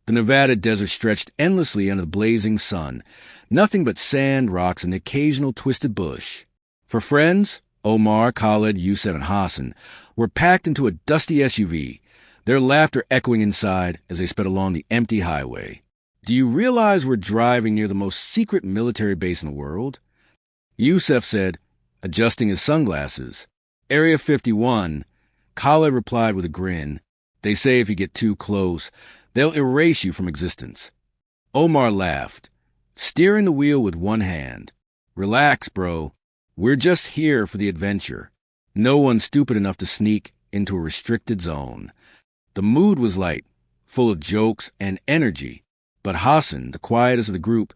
The Nevada desert stretched endlessly under the blazing sun, nothing but sand, rocks, and the occasional twisted bush. For friends, Omar, Khaled, Yusef, and Hassan were packed into a dusty SUV, their laughter echoing inside as they sped along the empty highway. "Do you realize we're driving near the most secret military base in the world?" Yusef said, adjusting his sunglasses. "Area 51, Khaled replied with a grin. "They say if you get too close, they'll erase you from existence." Omar laughed, steering the wheel with one hand. "Relax, bro. We're just here for the adventure. No one's stupid enough to sneak into a restricted zone." The mood was light, full of jokes and energy, but Hassan, the quietest of the group,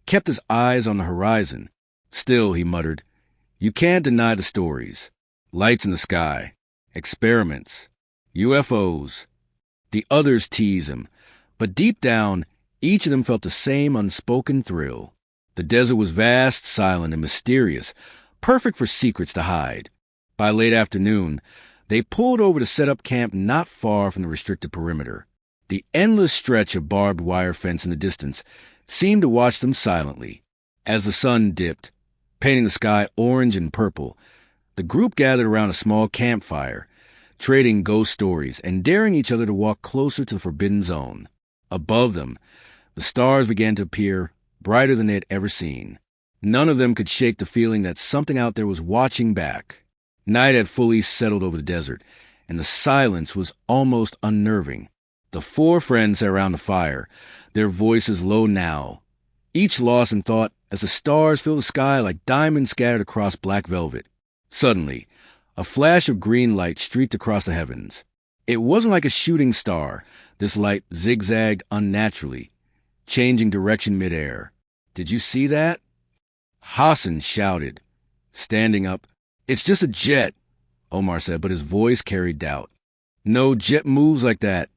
kept his eyes on the horizon. "Still," he muttered, "you can't deny the stories. Lights in the sky, experiments, UFOs." The others teased him, but deep down, each of them felt the same unspoken thrill. The desert was vast, silent, and mysterious, perfect for secrets to hide. By late afternoon, they pulled over to set up camp not far from the restricted perimeter. The endless stretch of barbed wire fence in the distance seemed to watch them silently. As the sun dipped, painting the sky orange and purple, the group gathered around a small campfire, trading ghost stories and daring each other to walk closer to the forbidden zone. Above them, the stars began to appear, brighter than they had ever seen. None of them could shake the feeling that something out there was watching back. Night had fully settled over the desert, and the silence was almost unnerving. The four friends sat around the fire, their voices low now, each lost in thought as the stars filled the sky like diamonds scattered across black velvet. Suddenly, a flash of green light streaked across the heavens. It wasn't like a shooting star. This light zigzagged unnaturally, changing direction midair. "Did you see that?" Hassan shouted, standing up. "It's just a jet," Omar said, but his voice carried doubt. "No jet moves like that,"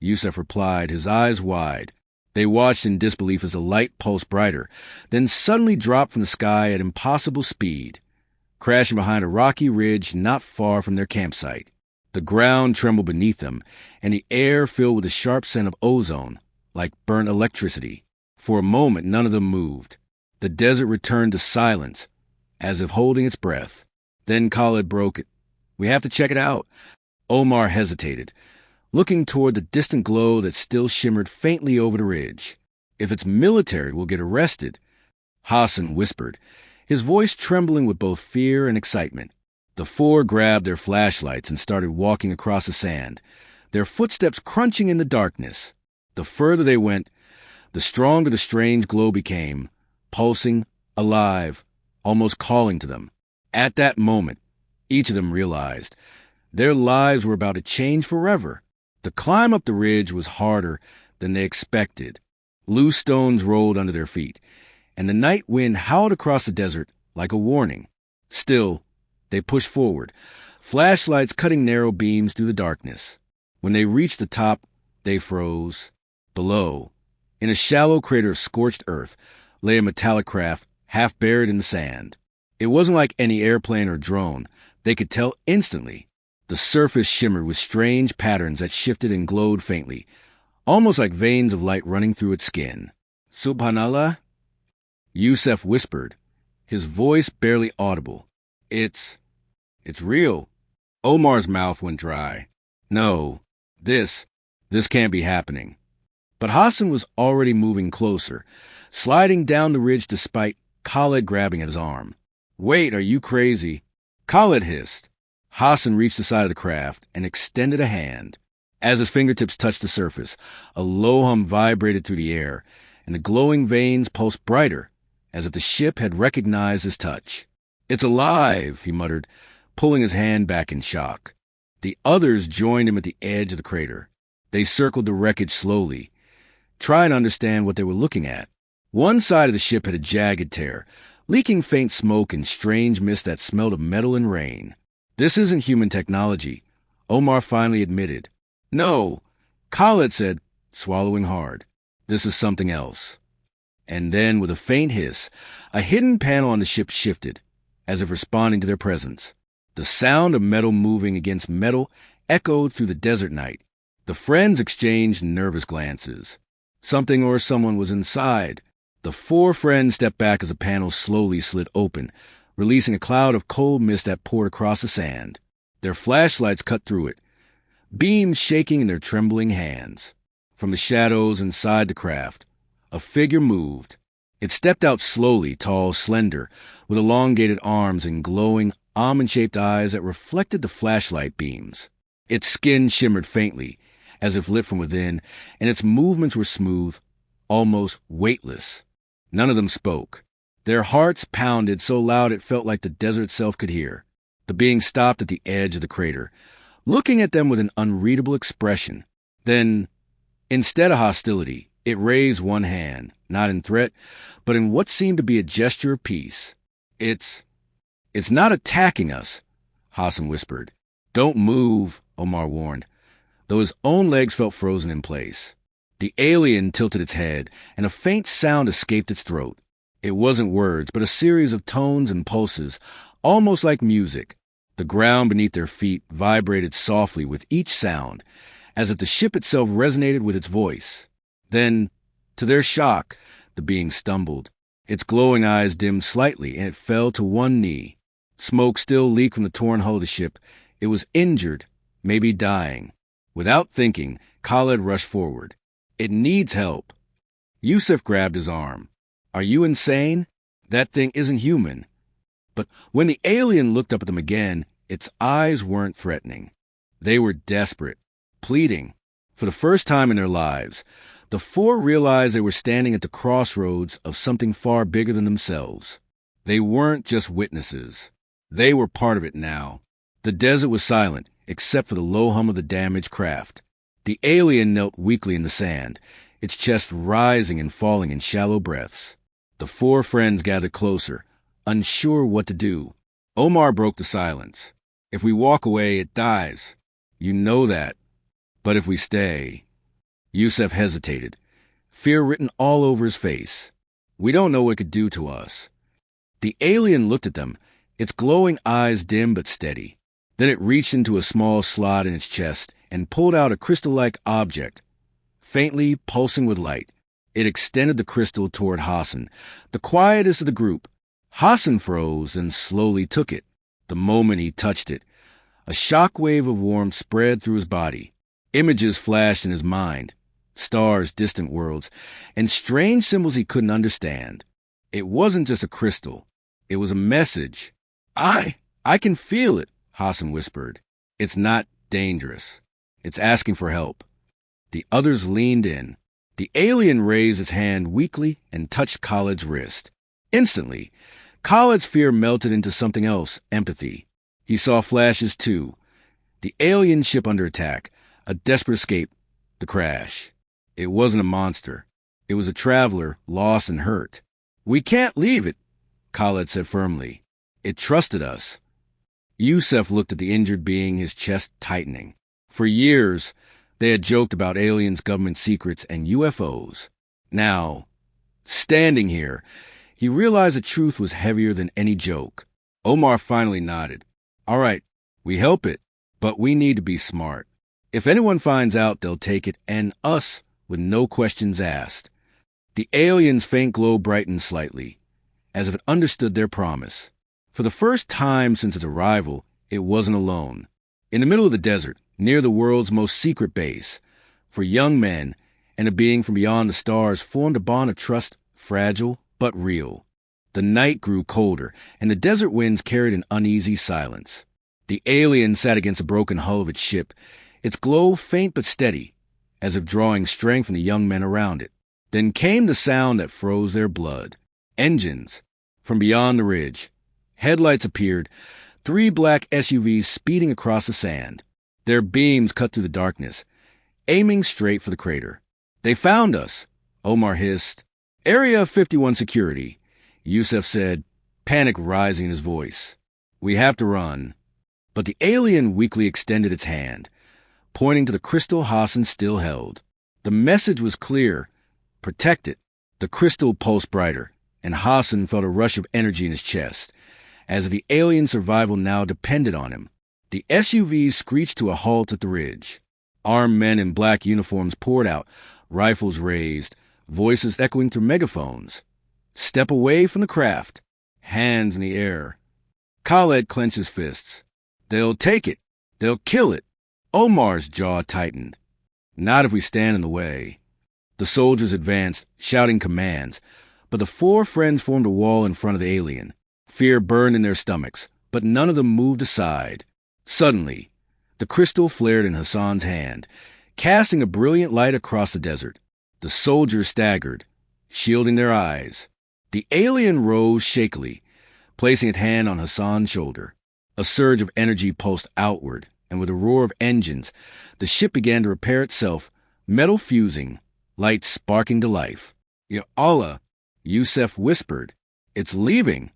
Yusef replied, his eyes wide. They watched in disbelief as the light pulsed brighter, then suddenly dropped from the sky at impossible speed, crashing behind a rocky ridge not far from their campsite. The ground trembled beneath them, and the air filled with a sharp scent of ozone, like burnt electricity. For a moment, none of them moved. The desert returned to silence, as if holding its breath. Then Khaled broke it. "We have to check it out." Omar hesitated, looking toward the distant glow that still shimmered faintly over the ridge. "If it's military, we'll get arrested," Hassan whispered, his voice trembling with both fear and excitement. The four grabbed their flashlights and started walking across the sand, their footsteps crunching in the darkness. The further they went, the stronger the strange glow became, pulsing, alive, almost calling to them. At that moment, each of them realized their lives were about to change forever. The climb up the ridge was harder than they expected. Loose stones rolled under their feet, and the night wind howled across the desert like a warning. Still, they pushed forward, flashlights cutting narrow beams through the darkness. When they reached the top, they froze. Below, in a shallow crater of scorched earth, lay a metallic craft half buried in the sand. It wasn't like any airplane or drone. They could tell instantly. The surface shimmered with strange patterns that shifted and glowed faintly, almost like veins of light running through its skin. "Subhanallah," Yusef whispered, his voice barely audible. It's real." Omar's mouth went dry. "No, this can't be happening." But Hassan was already moving closer, sliding down the ridge despite Khaled grabbing at his arm. "Wait, are you crazy?" Khaled hissed. Hassan reached the side of the craft and extended a hand. As his fingertips touched the surface, a low hum vibrated through the air, and the glowing veins pulsed brighter, as if the ship had recognized his touch. "It's alive," he muttered, pulling his hand back in shock. The others joined him at the edge of the crater. They circled the wreckage slowly, trying to understand what they were looking at. One side of the ship had a jagged tear, leaking faint smoke and strange mist that smelled of metal and rain. "This isn't human technology," Omar finally admitted. "No," Khaled said, swallowing hard. "This is something else." And then, with a faint hiss, a hidden panel on the ship shifted, as if responding to their presence. The sound of metal moving against metal echoed through the desert night. The friends exchanged nervous glances. Something or someone was inside. The four friends stepped back as a panel slowly slid open, releasing a cloud of cold mist that poured across the sand. Their flashlights cut through it, beams shaking in their trembling hands. From the shadows inside the craft, a figure moved. It stepped out slowly, tall, slender, with elongated arms and glowing, almond-shaped eyes that reflected the flashlight beams. Its skin shimmered faintly, as if lit from within, and its movements were smooth, almost weightless. None of them spoke. Their hearts pounded so loud it felt like the desert itself could hear. The being stopped at the edge of the crater, looking at them with an unreadable expression. Then, instead of hostility, it raised one hand, not in threat, but in what seemed to be a gesture of peace. It's not attacking us, Hassan whispered. Don't move, Omar warned, though his own legs felt frozen in place. The alien tilted its head, and a faint sound escaped its throat. It wasn't words, but a series of tones and pulses, almost like music. The ground beneath their feet vibrated softly with each sound, as if the ship itself resonated with its voice. Then, to their shock, the being stumbled. Its glowing eyes dimmed slightly, and it fell to one knee. Smoke still leaked from the torn hull of the ship. It was injured, maybe dying. Without thinking, Khaled rushed forward. It needs help. Yusuf grabbed his arm. Are you insane? That thing isn't human. But when the alien looked up at them again, its eyes weren't threatening. They were desperate, pleading. For the first time in their lives, the four realized they were standing at the crossroads of something far bigger than themselves. They weren't just witnesses. They were part of it now. The desert was silent, except for the low hum of the damaged craft. The alien knelt weakly in the sand, its chest rising and falling in shallow breaths. The four friends gathered closer, unsure what to do. Omar broke the silence. If we walk away, it dies. You know that. But if we stay... Yusuf hesitated, fear written all over his face. We don't know what it could do to us. The alien looked at them, its glowing eyes dim but steady. Then it reached into a small slot in its chest and pulled out a crystal-like object, faintly pulsing with light. It extended the crystal toward Hassan, the quietest of the group. Hassan froze and slowly took it. The moment he touched it, a shock wave of warmth spread through his body. Images flashed in his mind, stars, distant worlds, and strange symbols he couldn't understand. It wasn't just a crystal. It was a message. I can feel it, Hassan whispered. It's not dangerous. It's asking for help. The others leaned in. The alien raised his hand weakly and touched Khaled's wrist. Instantly, Khaled's fear melted into something else, empathy. He saw flashes too. The alien ship under attack, a desperate escape, the crash. It wasn't a monster. It was a traveler, lost and hurt. We can't leave it, Khaled said firmly. It trusted us. Yusuf looked at the injured being, his chest tightening. For years, they had joked about aliens, government secrets, and UFOs. Now, standing here, he realized the truth was heavier than any joke. Omar finally nodded. All right, we help it, but we need to be smart. If anyone finds out, they'll take it, and us, with no questions asked. The alien's faint glow brightened slightly, as if it understood their promise. For the first time since its arrival, it wasn't alone. In the middle of the desert, near the world's most secret base, for young men and a being from beyond the stars formed a bond of trust, fragile but real. The night grew colder, and the desert winds carried an uneasy silence. The alien sat against the broken hull of its ship, its glow faint but steady, as if drawing strength from the young men around it. Then came the sound that froze their blood. Engines. From beyond the ridge. Headlights appeared, 3 black SUVs speeding across the sand. Their beams cut through the darkness, aiming straight for the crater. They found us, Omar hissed. Area 51 security, Yusuf said, panic rising in his voice. We have to run. But the alien weakly extended its hand, pointing to the crystal Hassan still held. The message was clear. Protect it. The crystal pulsed brighter, and Hassan felt a rush of energy in his chest, as if the alien's survival now depended on him. The SUVs screeched to a halt at the ridge. Armed men in black uniforms poured out, rifles raised, voices echoing through megaphones. Step away from the craft. Hands in the air. Khaled clenched his fists. They'll take it. They'll kill it. Omar's jaw tightened. Not if we stand in the way. The soldiers advanced, shouting commands, but the four friends formed a wall in front of the alien. Fear burned in their stomachs, but none of them moved aside. Suddenly, the crystal flared in Hassan's hand, casting a brilliant light across the desert. The soldiers staggered, shielding their eyes. The alien rose shakily, placing its hand on Hassan's shoulder. A surge of energy pulsed outward, and with a roar of engines, the ship began to repair itself, metal fusing, lights sparking to life. Ya Allah, Yusef whispered. It's leaving.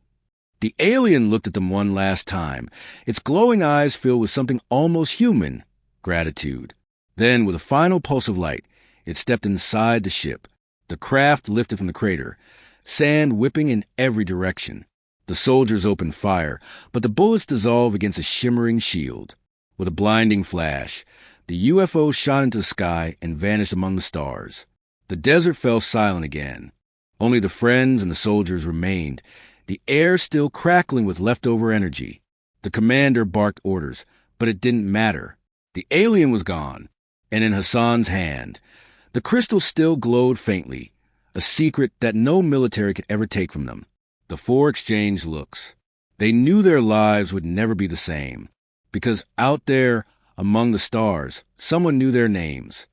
The alien looked at them one last time, its glowing eyes filled with something almost human, gratitude. Then, with a final pulse of light, it stepped inside the ship. The craft lifted from the crater, sand whipping in every direction. The soldiers opened fire, but the bullets dissolved against a shimmering shield. With a blinding flash, the UFO shot into the sky and vanished among the stars. The desert fell silent again. Only the friends and the soldiers remained, the air still crackling with leftover energy. The commander barked orders, but it didn't matter. The alien was gone, and in Hassan's hand, the crystal still glowed faintly, a secret that no military could ever take from them. The four exchanged looks. They knew their lives would never be the same, because out there, among the stars, someone knew their names.